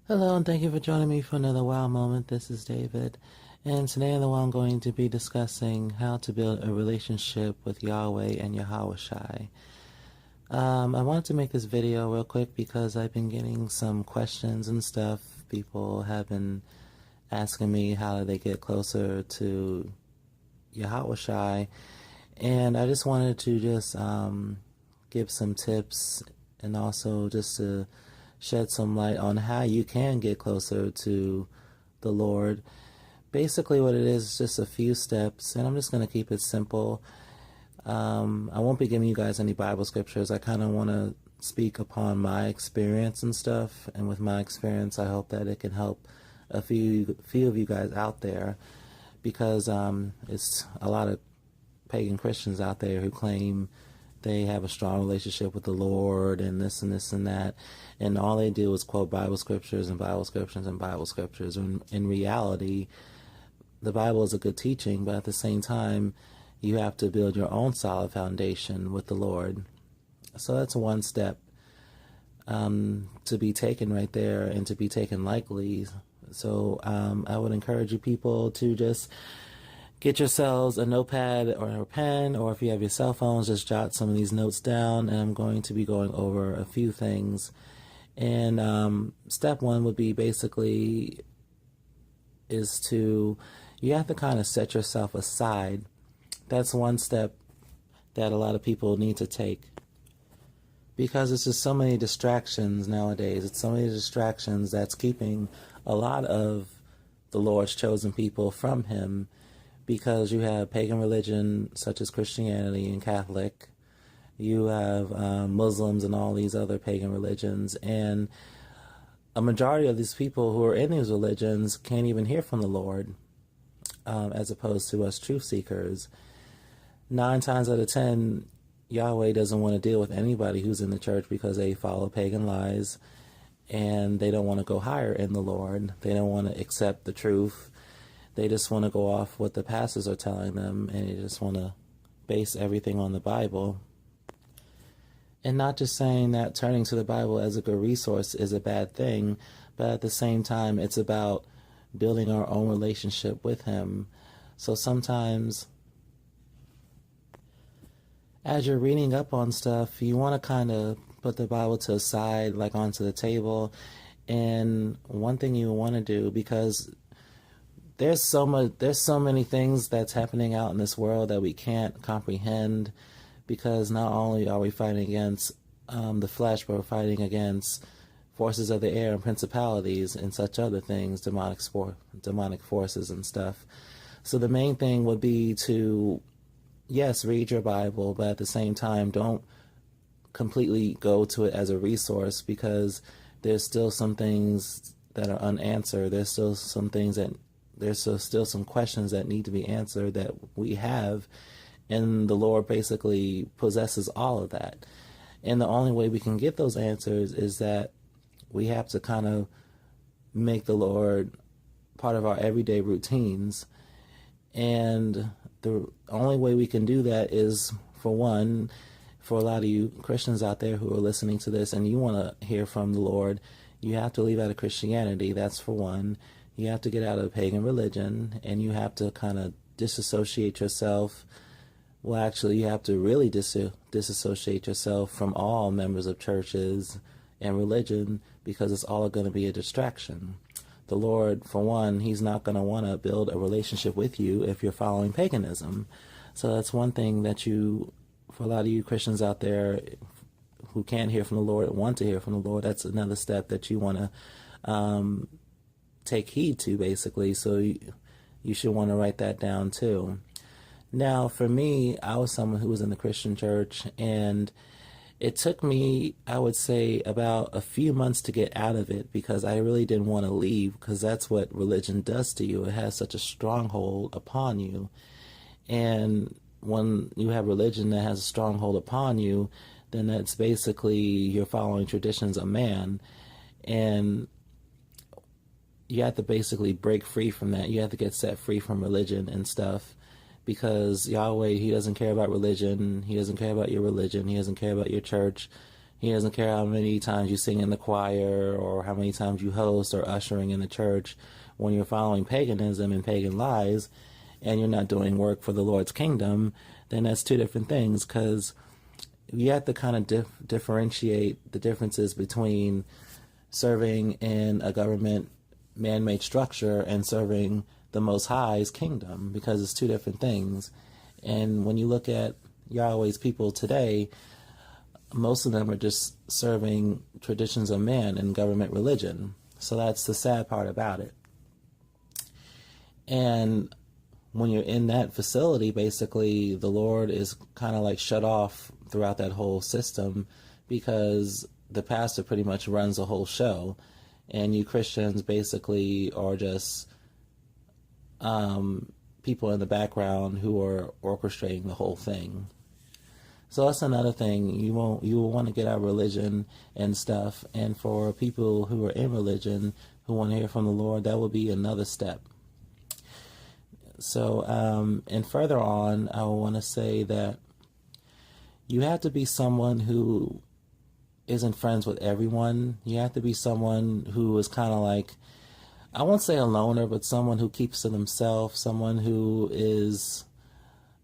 Hello, and thank you for joining me for another wow moment. This is David, and today in the wow I'm going to be discussing how to build a relationship with Yahweh and YHWH. I wanted to make this video real quick because I've been getting some questions and stuff. People have been asking me how do they get closer to YHWH, and I just wanted to give some tips and also just to shed some light on how you can get closer to the Lord. Basically what it is just a few steps, and I'm just going to keep it simple. I won't be giving you guys any Bible scriptures. I kind of want to speak upon my experience and stuff, and with my experience I hope that it can help a few of you guys out there, because it's a lot of pagan Christians out there who claim they have a strong relationship with the Lord and this and this and that, and all they do is quote Bible scriptures and Bible scriptures and Bible scriptures. And in reality, the Bible is a good teaching, but at the same time, you have to build your own solid foundation with the Lord. So that's one step to be taken right there, and to be taken lightly. So I would encourage you people to just get yourselves a notepad or a pen, or if you have your cell phones, just jot some of these notes down, and I'm going to be going over a few things. And step one would be basically you have to kind of set yourself aside. That's one step that a lot of people need to take, because it's just so many distractions nowadays. It's so many distractions that's keeping a lot of the Lord's chosen people from Him, because you have pagan religion such as Christianity and Catholic. You have Muslims and all these other pagan religions, and a majority of these people who are in these religions can't even hear from the Lord, as opposed to us truth seekers. 9 times out of 10, Yahweh doesn't want to deal with anybody who's in the church, because they follow pagan lies and they don't want to go higher in the Lord. They don't want to accept the truth. They just want to go off what the pastors are telling them, and they just want to base everything on the Bible. And not just saying that turning to the Bible as a good resource is a bad thing, but at the same time, it's about building our own relationship with Him. So sometimes, as you're reading up on stuff, you want to kind of put the Bible to the side, like onto the table. And one thing you want to do, because there's so many things that's happening out in this world that we can't comprehend, because not only are we fighting against the flesh, but we're fighting against forces of the air and principalities and such other things, demonic forces and stuff. So the main thing would be to, yes, read your Bible, but at the same time, don't completely go to it as a resource, because there's still some things that are unanswered. There's still some questions that need to be answered that we have, and the Lord basically possesses all of that. And the only way we can get those answers is that we have to kind of make the Lord part of our everyday routines. And the only way we can do that is, for one, for a lot of you Christians out there who are listening to this and you want to hear from the Lord, you have to leave out of Christianity. That's for one. You have to get out of pagan religion, and you have to kind of disassociate yourself. Well, actually, you have to really disassociate yourself from all members of churches and religion, because it's all going to be a distraction. The Lord, for one, He's not going to want to build a relationship with you if you're following paganism. So that's one thing that for a lot of you Christians out there who can't hear from the Lord, want to hear from the Lord, that's another step that you want to take heed to, basically. So you should want to write that down too. Now, for me, I was someone who was in the Christian church, and it took me, I would say, about a few months to get out of it, because I really didn't want to leave, because that's what religion does to you. It has such a stronghold upon you. And when you have religion that has a stronghold upon you, then that's basically you're following traditions of man. And you have to basically break free from that. You have to get set free from religion and stuff, because Yahweh, He doesn't care about religion. He doesn't care about your religion. He doesn't care about your church. He doesn't care how many times you sing in the choir or how many times you host or ushering in the church. When you're following paganism and pagan lies and you're not doing work for the Lord's kingdom, then that's two different things, because you have to kind of differentiate the differences between serving in a government man-made structure and serving the Most High's kingdom, because it's two different things. And when you look at Yahweh's people today, most of them are just serving traditions of man and government religion. So that's the sad part about it. And when you're in that facility, basically the Lord is kind of like shut off throughout that whole system, because the pastor pretty much runs the whole show, and you Christians basically are just people in the background who are orchestrating the whole thing. So that's another thing. You will want to get out of religion and stuff, and for people who are in religion who want to hear from the Lord, that will be another step. So, and further on, I want to say that you have to be someone who isn't friends with everyone. You have to be someone who is kind of like, I won't say a loner, but someone who keeps to themselves, someone who is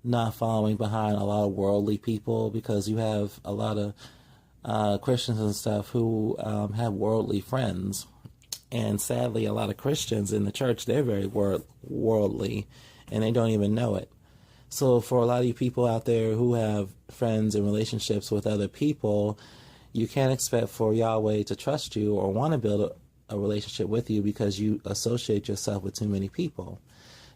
not following behind a lot of worldly people, because you have a lot of Christians and stuff who have worldly friends. And sadly, a lot of Christians in the church, they're very worldly, and they don't even know it. So for a lot of you people out there who have friends and relationships with other people, you can't expect for Yahweh to trust you or want to build a relationship with you, because you associate yourself with too many people.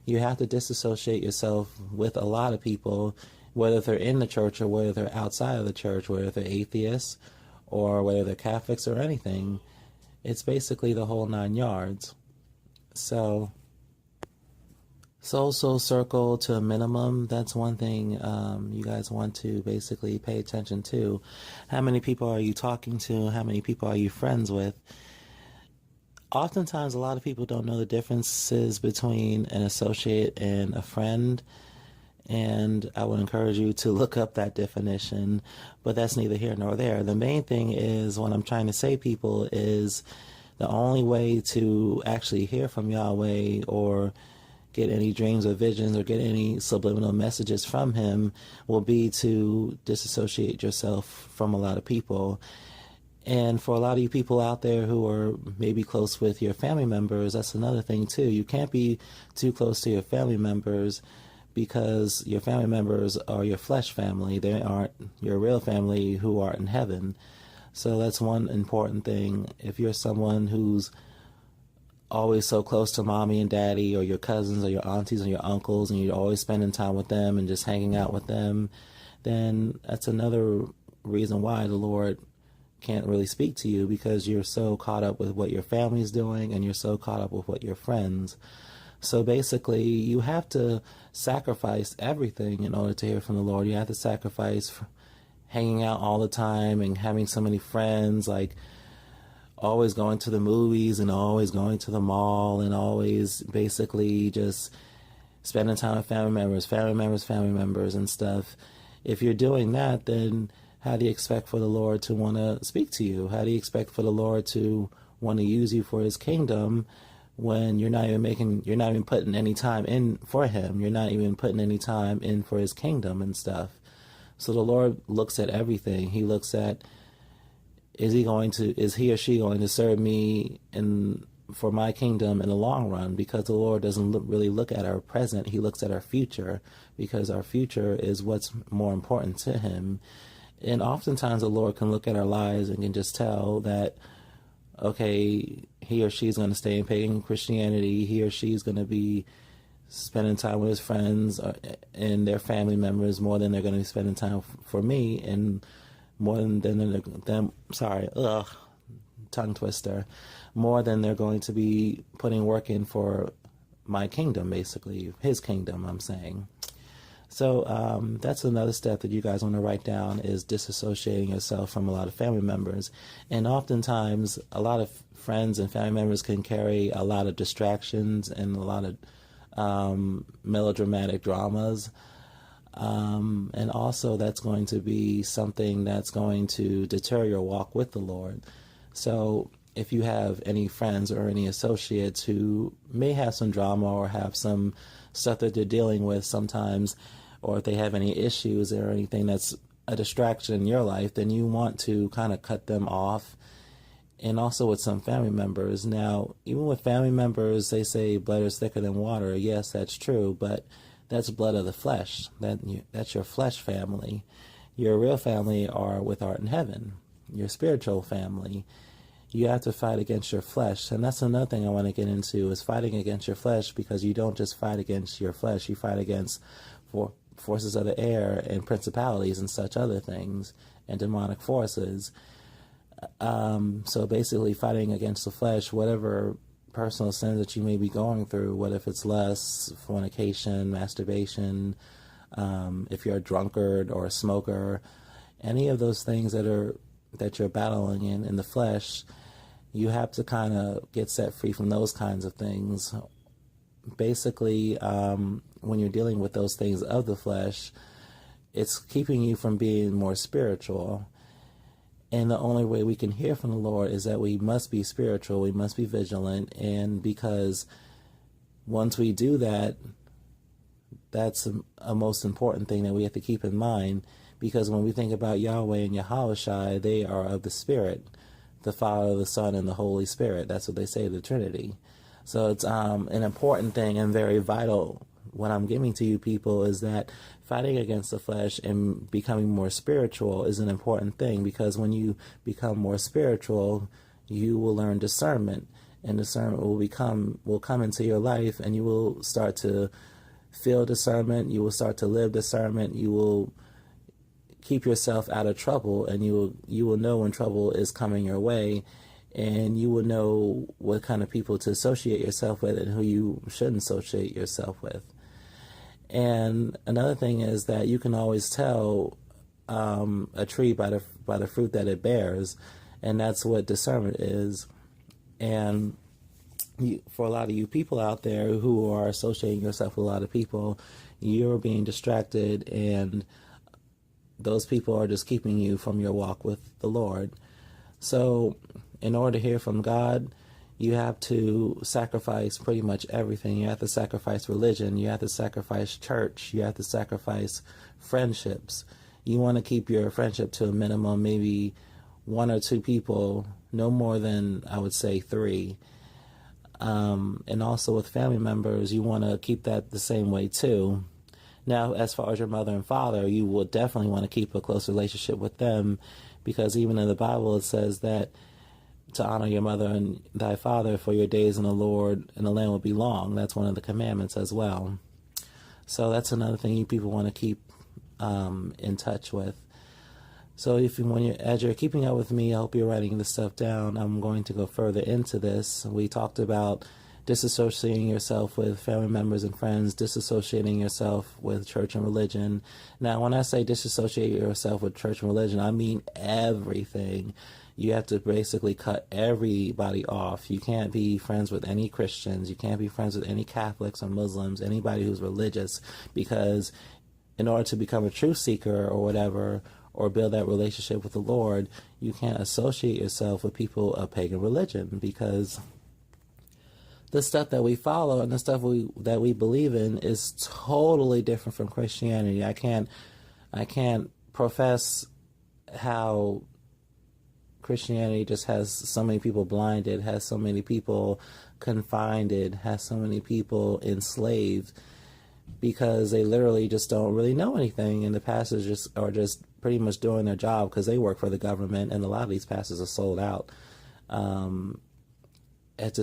You have to disassociate yourself with a lot of people, whether they're in the church or whether they're outside of the church, whether they're atheists or whether they're Catholics or anything. It's basically the whole 9 yards. So social circle to a minimum, that's one thing you guys want to basically pay attention to. How many people are you talking to? How many people are you friends with? Oftentimes, a lot of people don't know the differences between an associate and a friend, and I would encourage you to look up that definition, but that's neither here nor there. The main thing is, what I'm trying to say, people, is the only way to actually hear from Yahweh or get any dreams or visions or get any subliminal messages from him will be to disassociate yourself from a lot of people. And for a lot of you people out there who are maybe close with your family members, that's another thing too. You can't be too close to your family members, because your family members are your flesh family. They aren't your real family who are in heaven. So that's one important thing. If you're someone who's always so close to mommy and daddy, or your cousins or your aunties or your uncles, and you're always spending time with them and just hanging out with them, then that's another reason why the Lord can't really speak to you, because you're so caught up with what your family's doing and you're so caught up with what your friends. So basically, you have to sacrifice everything in order to hear from the Lord. You have to sacrifice hanging out all the time and having so many friends, like always going to the movies and always going to the mall and always basically just spending time with family members and stuff. If you're doing that, then how do you expect for the Lord to want to speak to you? How do you expect for the Lord to want to use you for his kingdom when you're not even putting any time in for him? You're not even putting any time in for his kingdom and stuff. So the Lord looks at everything. He looks at, is he or she going to serve me for my kingdom in the long run? Because the Lord doesn't really look at our present. He looks at our future, because our future is what's more important to him. And oftentimes the Lord can look at our lives and can just tell that, okay, he or she's going to stay in pagan Christianity. He or she's going to be spending time with his friends and their family members more than they're going to be spending time for me, and more than tongue twister, more than they're going to be putting work in for my kingdom, basically, his kingdom, I'm saying. So that's another step that you guys want to write down, is disassociating yourself from a lot of family members. And oftentimes, a lot of friends and family members can carry a lot of distractions and a lot of melodramatic dramas. And also that's going to be something that's going to deter your walk with the Lord. So if you have any friends or any associates who may have some drama or have some stuff that they're dealing with sometimes, or if they have any issues or anything that's a distraction in your life, then you want to kind of cut them off. And also with some family members. Now, even with family members, they say blood is thicker than water. Yes, that's true, but that's blood of the flesh. That's your flesh family. Your real family are with art in heaven. Your spiritual family. You have to fight against your flesh. And that's another thing I want to get into is fighting against your flesh, because you don't just fight against your flesh. You fight against forces of the air and principalities and such other things and demonic forces. So basically fighting against the flesh, whatever personal sins that you may be going through, what if it's lust, fornication, masturbation, if you're a drunkard or a smoker, any of those things that you're battling in the flesh, you have to kind of get set free from those kinds of things. Basically, when you're dealing with those things of the flesh, it's keeping you from being more spiritual. And the only way we can hear from the Lord is that we must be spiritual, we must be vigilant, and because once we do that, that's a most important thing that we have to keep in mind, because when we think about Yahweh and YHWH, they are of the Spirit, the Father, the Son, and the Holy Spirit. That's what they say, the Trinity. So it's an important thing and very vital. What I'm giving to you people is that fighting against the flesh and becoming more spiritual is an important thing, because when you become more spiritual, you will learn discernment, and discernment will come into your life, and you will start to feel discernment, you will start to live discernment, you will keep yourself out of trouble, and you will know when trouble is coming your way, and you will know what kind of people to associate yourself with and who you shouldn't associate yourself with. And another thing is that you can always tell a tree by the fruit that it bears, and that's what discernment is. And for a lot of you people out there who are associating yourself with a lot of people, you're being distracted, and those people are just keeping you from your walk with the Lord. So in order to hear from God, you have to sacrifice pretty much everything. You have to sacrifice religion. You have to sacrifice church. You have to sacrifice friendships. You want to keep your friendship to a minimum, maybe 1 or 2 people, no more than, I would say, 3. And also with family members, you want to keep that the same way too. Now, as far as your mother and father, you will definitely want to keep a close relationship with them, because even in the Bible it says that to honor your mother and thy father, for your days in the Lord and the land will be long. That's one of the commandments as well. So that's another thing you people want to keep in touch with. So as you're keeping up with me, I hope you're writing this stuff down. I'm going to go further into this. We talked about disassociating yourself with family members and friends, disassociating yourself with church and religion. Now, when I say disassociate yourself with church and religion, I mean everything. You have to basically cut everybody off. You can't be friends with any Christians. You can't be friends with any Catholics or Muslims, anybody who's religious, because in order to become a truth seeker or whatever, or build that relationship with the Lord, you can't associate yourself with people of pagan religion, because the stuff that we follow and the stuff that we believe in is totally different from Christianity. I can't profess how Christianity just has so many people blinded, has so many people confined, has so many people enslaved, because they literally just don't really know anything, and the pastors are just pretty much doing their job because they work for the government, and a lot of these pastors are sold out. They're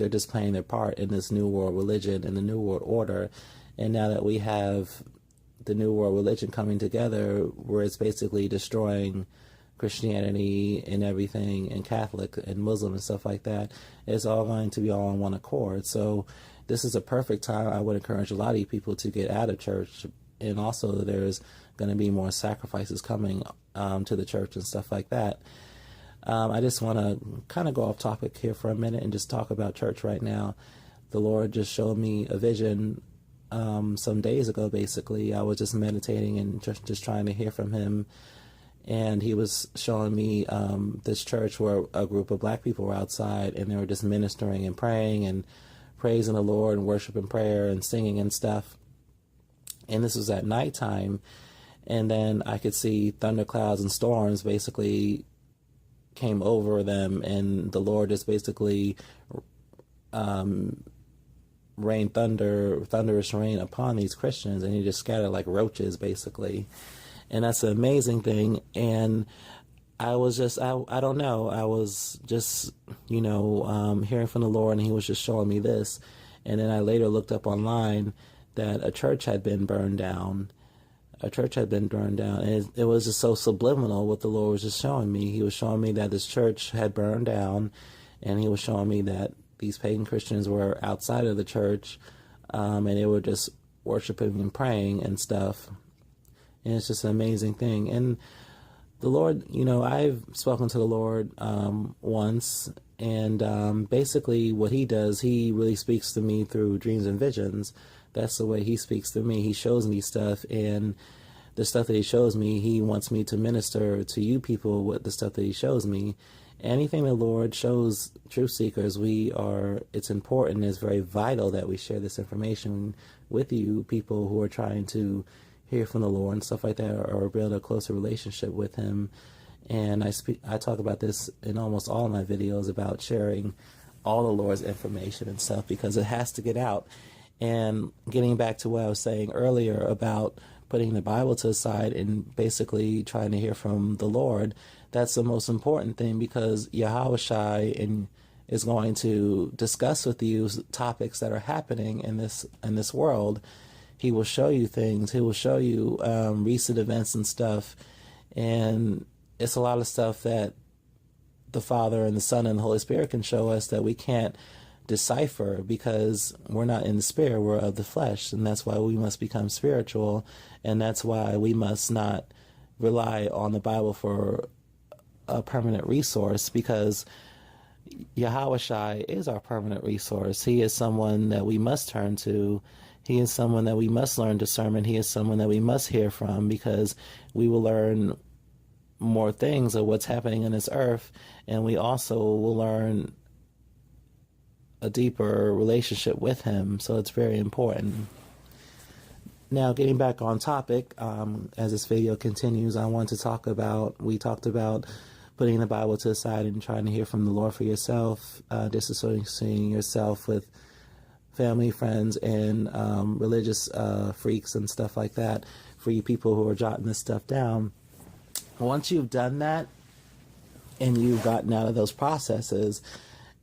just playing their part in this new world religion and the new world order. And now that we have the new world religion coming together, where it's basically destroying Christianity and everything, and Catholic and Muslim and stuff like that, it's all going to be all on one accord. So this is a perfect time. I would encourage a lot of you people to get out of church, and also there's going to be more sacrifices coming to the church and stuff like that. I just want to kind of go off topic here for a minute and just talk about church right now. The Lord just showed me a vision some days ago. Basically, I was just meditating and just trying to hear from him, and he was showing me this church where a group of black people were outside, and they were just ministering and praying and praising the Lord and worship and prayer and singing and stuff. And this was at nighttime, and then I could see thunderclouds and storms basically came over them, and the Lord just basically rained thunderous rain upon these Christians, and he just scattered like roaches basically. And that's an amazing thing. And I was just, I don't know, I was just, hearing from the Lord, and he was just showing me this. And then I later looked up online that a church had been burned down. And it was just so subliminal what the Lord was just showing me. He was showing me that this church had burned down, and he was showing me that these pagan Christians were outside of the church, and they were just worshiping and praying and stuff. And it's just an amazing thing. And the Lord, I've spoken to the Lord once, and basically what he does, he really speaks to me through dreams and visions. That's the way he speaks to me. He shows me stuff, and the stuff that he shows me, he wants me to minister to you people with the stuff that he shows me. Anything the Lord shows truth seekers, it's important, it's very vital that we share this information with you people who are trying to hear from the Lord and stuff like that, or build a closer relationship with him. And I talk about this in almost all of my videos about sharing all the Lord's information and stuff, because it has to get out. And getting back to what I was saying earlier about putting the Bible to the side and basically trying to hear from the Lord, that's the most important thing, because YHWH is going to discuss with you topics that are happening in this world. He will show you things. He will show you recent events and stuff. And it's a lot of stuff that the Father and the Son and the Holy Spirit can show us that we can't decipher, because we're not in the spirit, we're of the flesh. And that's why we must become spiritual. And that's why we must not rely on the Bible for a permanent resource, because YHWH is our permanent resource. He is someone that we must turn to. He is someone that we must learn discernment. He is someone that we must hear from, because we will learn more things of what's happening in this earth, and we also will learn a deeper relationship with him. So it's very important. Now, getting back on topic, as this video continues, we talked about putting the Bible to the side and trying to hear from the Lord for yourself, disassociating yourself with family, friends, and religious freaks and stuff like that, for you people who are jotting this stuff down. Once you've done that and you've gotten out of those processes,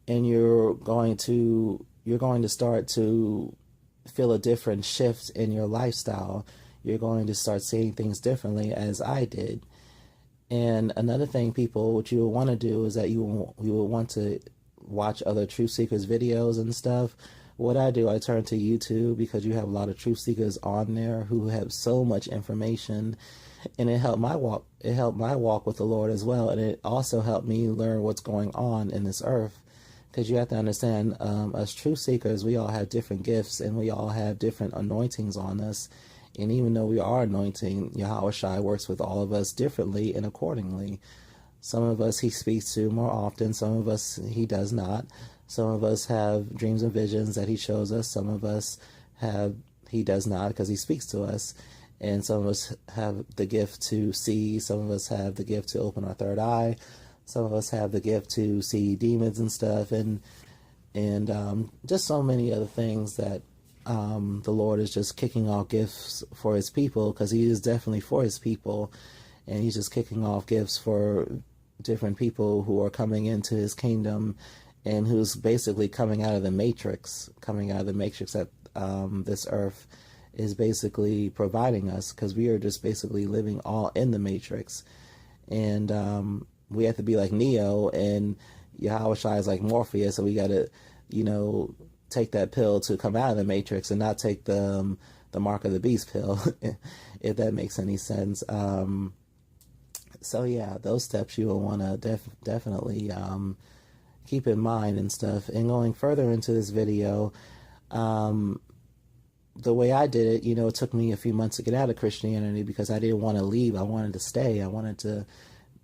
and you're going to start to feel a different shift in your lifestyle. You're going to start seeing things differently, as I did. And another thing, people, what you will want to do is that you will want to watch other truth seekers videos and stuff. What I do, I turn to YouTube, because you have a lot of truth seekers on there who have so much information, and it helped my walk. It helped my walk with the Lord as well, and it also helped me learn what's going on in this earth. Because you have to understand, as truth seekers, we all have different gifts, and we all have different anointings on us. And even though we are anointing, YHWH works with all of us differently and accordingly. Some of us he speaks to more often, some of us he does not. Some of us have dreams and visions that he shows us. Some of us he does not, because he speaks to us. And some of us have the gift to see. Some of us have the gift to open our third eye. Some of us have the gift to see demons and stuff, and just so many other things that the Lord is just kicking off gifts for his people, because he is definitely for his people, and he's just kicking off gifts for different people who are coming into his kingdom, and who's basically coming out of the matrix that this earth is basically providing us, because we are just basically living all in the matrix. And we have to be like Neo, and YHWH is like Morpheus, so we got to, take that pill to come out of the matrix, and not take the mark of the beast pill, if that makes any sense. So yeah, those steps you will want to definitely keep in mind and stuff. And going further into this video, the way I did it, it took me a few months to get out of Christianity because I didn't want to leave. I wanted to stay.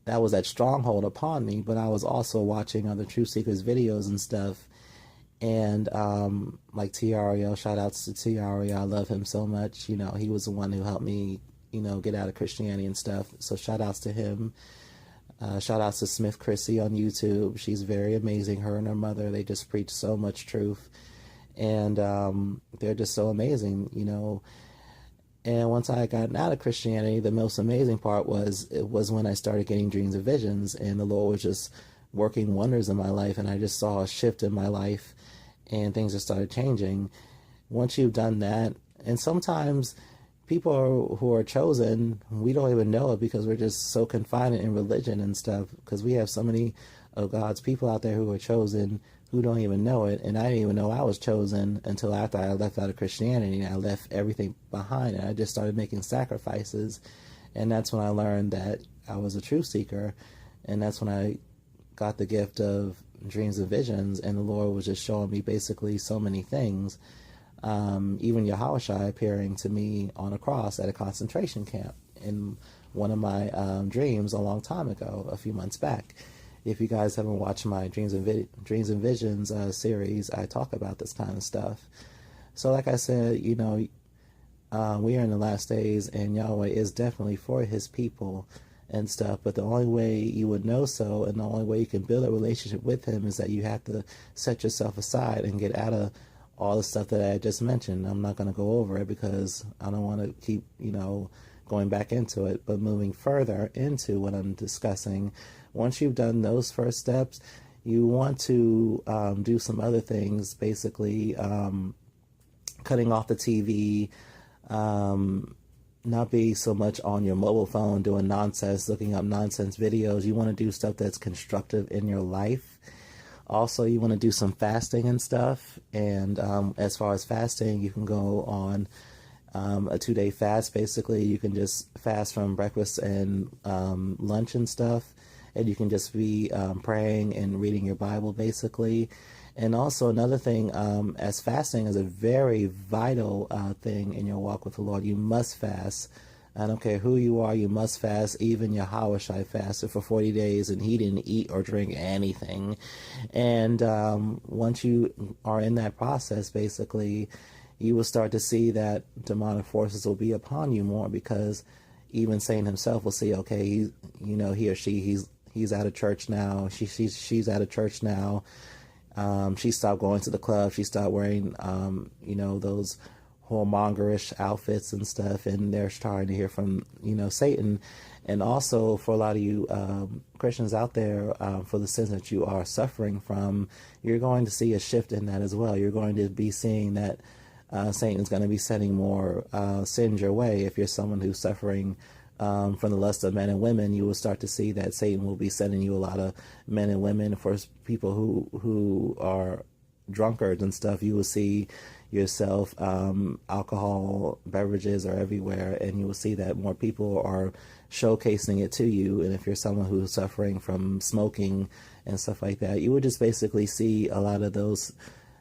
That was that stronghold upon me, but I was also watching other Truth Seekers videos and stuff. And like TRL, shout outs to TRL. I love him so much. He was the one who helped me, get out of Christianity and stuff. So shout outs to him. Shout outs to Smith Chrissy on YouTube. She's very amazing. Her and her mother, they just preach so much truth. And they're just so amazing, And once I got out of Christianity, the most amazing part was when I started getting dreams and visions, and the Lord was just working wonders in my life, and I just saw a shift in my life, and things just started changing. Once you've done that, and sometimes people who are chosen, we don't even know it because we're just so confined in religion and stuff, because we have so many of God's people out there who are chosen who don't even know it. And I didn't even know I was chosen until after I left out of Christianity. I left everything behind, and I just started making sacrifices. And that's when I learned that I was a truth seeker, and that's when I got the gift of dreams and visions, and the Lord was just showing me basically so many things. Even YHWH appearing to me on a cross at a concentration camp in one of my dreams a long time ago, a few months back. If you guys haven't watched my Dreams and Visions series, I talk about this kind of stuff. So like I said, we are in the last days, and Yahweh is definitely for his people and stuff. But the only way you would know so, and the only way you can build a relationship with him, is that you have to set yourself aside and get out of all the stuff that I just mentioned. I'm not going to go over it because I don't want to keep, going back into it. But moving further into what I'm discussing, once you've done those first steps, you want to do some other things, basically cutting off the TV, not be so much on your mobile phone doing nonsense, looking up nonsense videos. You want to do stuff that's constructive in your life. Also, you want to do some fasting and stuff. And as far as fasting, you can go on a 2-day fast. Basically, you can just fast from breakfast and lunch and stuff. And you can just be praying and reading your Bible, basically. And also another thing, as fasting is a very vital thing in your walk with the Lord. You must fast. I don't care who you are, you must fast. Even YHWH fasted for 40 days, and he didn't eat or drink anything. And once you are in that process, basically, you will start to see that demonic forces will be upon you more, because even Satan himself will see, okay, he or she, he's out of church now. She's out of church now. She stopped going to the club. She stopped wearing, those whoremongerish outfits and stuff. And they're starting to hear from, Satan. And also for a lot of you Christians out there, for the sins that you are suffering from, you're going to see a shift in that as well. You're going to be seeing that Satan's going to be sending more sins your way. If you're someone who's suffering from the lust of men and women, you will start to see that Satan will be sending you a lot of men and women. For people who are drunkards and stuff, you will see yourself, alcohol beverages are everywhere, and you will see that more people are showcasing it to you. And if you're someone who's suffering from smoking and stuff like that, you would just basically see a lot of those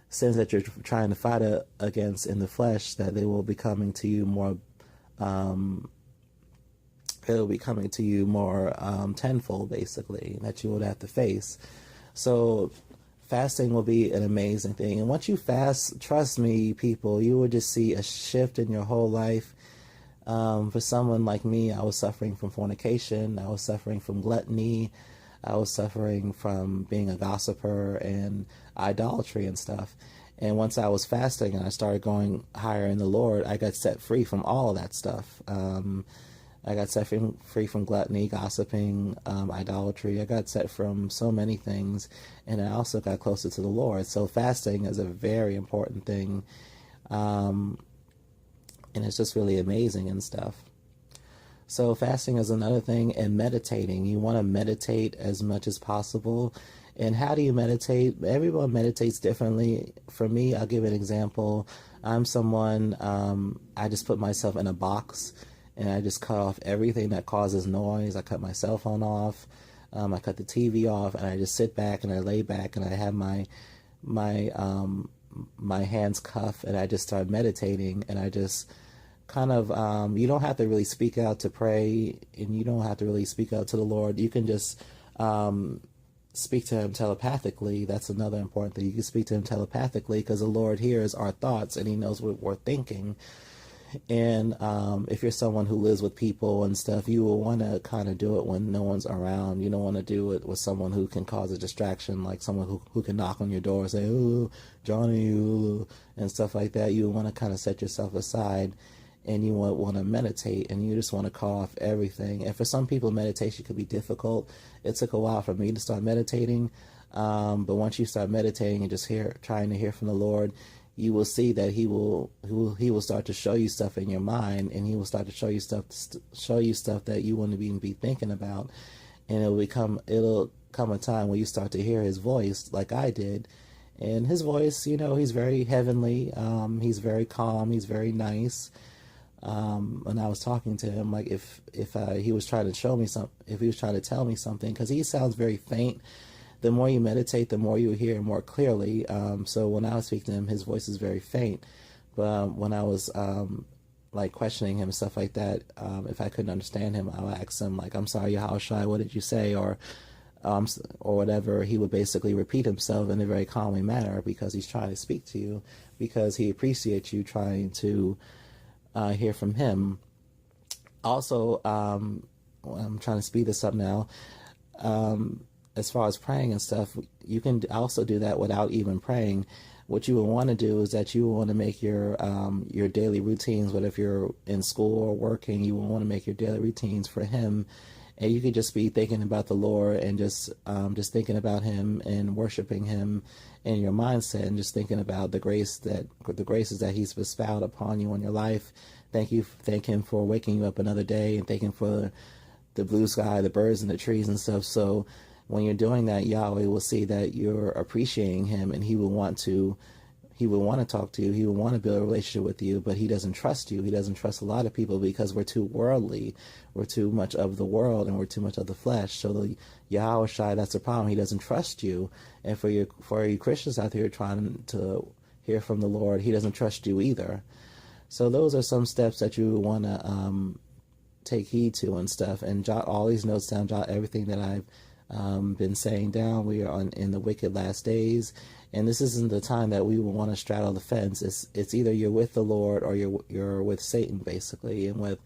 sins that you're trying to fight against in the flesh, that they will be coming to you more it'll be coming to you more tenfold, basically, that you would have to face. So fasting will be an amazing thing. And once you fast, trust me, people, you will just see a shift in your whole life. For someone like me, I was suffering from fornication. I was suffering from gluttony. I was suffering from being a gossiper and idolatry and stuff. And once I was fasting and I started going higher in the Lord, I got set free from all of that stuff. I got set free from gluttony, gossiping, idolatry. I got set from so many things, and I also got closer to the Lord. So fasting is a very important thing, and it's just really amazing and stuff. So fasting is another thing, and meditating. You want to meditate as much as possible. And how do you meditate? Everyone meditates differently. For me, I'll give an example. I'm someone, I just put myself in a box, and I just cut off everything that causes noise. I cut my cell phone off. I cut the TV off, and I just sit back and I lay back and I have my my hands cuff and I just start meditating, and I just kind of, you don't have to really speak out to pray, and you don't have to really speak out to the Lord. You can just speak to him telepathically. That's another important thing. You can speak to him telepathically because the Lord hears our thoughts and he knows what we're thinking. And if you're someone who lives with people and stuff, you will want to kind of do it when no one's around. You don't want to do it with someone who can cause a distraction, like someone who can knock on your door and say, "Ooh, Johnny," ooh, and stuff like that. You want to kind of set yourself aside, and you want to meditate, and you just want to call off everything. And for some people, meditation could be difficult. It took a while for me to start meditating, but once you start meditating and just trying to hear from the Lord, you will see that he will start to show you stuff in your mind, and he will start to show you stuff that you wouldn't even be thinking about, and it'll come a time where you start to hear his voice like I did. And his voice, he's very heavenly. He's very calm. He's very nice. When I was talking to him, like if he was trying to show me something, if he was trying to tell me something, because he sounds very faint. The more you meditate, the more you hear more clearly. So when I was speaking to him, his voice is very faint. But when I was like questioning him and stuff like that, if I couldn't understand him, I would ask him like, "I'm sorry, YHWH, what did you say?" or whatever. He would basically repeat himself in a very calming manner because he's trying to speak to you, because he appreciates you trying to hear from him. Also, I'm trying to speed this up now. As far as praying and stuff, you can also do that without even praying. What you would want to do is that you want to make your daily routines, whether if you're in school or working, you will want to make your daily routines for him. And you could just be thinking about the Lord and just thinking about him and worshiping him in your mindset, and just thinking about the graces that he's bestowed upon you in your life. Thank him for waking you up another day, and thank him for the blue sky, the birds and the trees and stuff. So when you're doing that, Yahweh will see that you're appreciating him, and he will want to talk to you. He will want to build a relationship with you, but he doesn't trust you. He doesn't trust a lot of people because we're too worldly. We're too much of the world, and we're too much of the flesh. So the YHWH, that's the problem. He doesn't trust you. And for you Christians out there trying to hear from the Lord, he doesn't trust you either. So those are some steps that you want to take heed to and stuff, and jot all these notes down, jot everything that I've been saying down. We are in the wicked last days, and this isn't the time that we will want to straddle the fence. It's either you're with the Lord or you're with Satan, basically, and with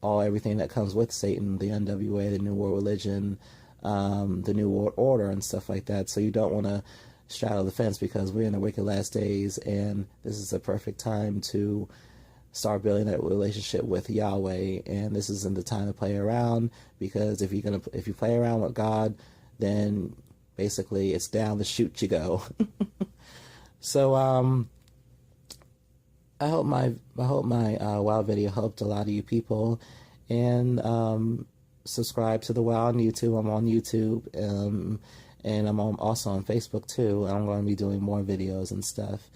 everything that comes with Satan, the NWA, the New World Religion, the New World Order, and stuff like that. So you don't want to straddle the fence, because we're in the wicked last days, and this is a perfect time to start building that relationship with Yahweh. And this isn't the time to play around, because if you play around with God, then basically it's down the chute you go. So I hope my WoW video helped a lot of you people, and subscribe to the WoW on YouTube. I'm on YouTube, and I'm also on Facebook too. I'm going to be doing more videos and stuff,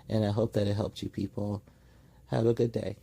and I hope that it helped you people. Have a good day.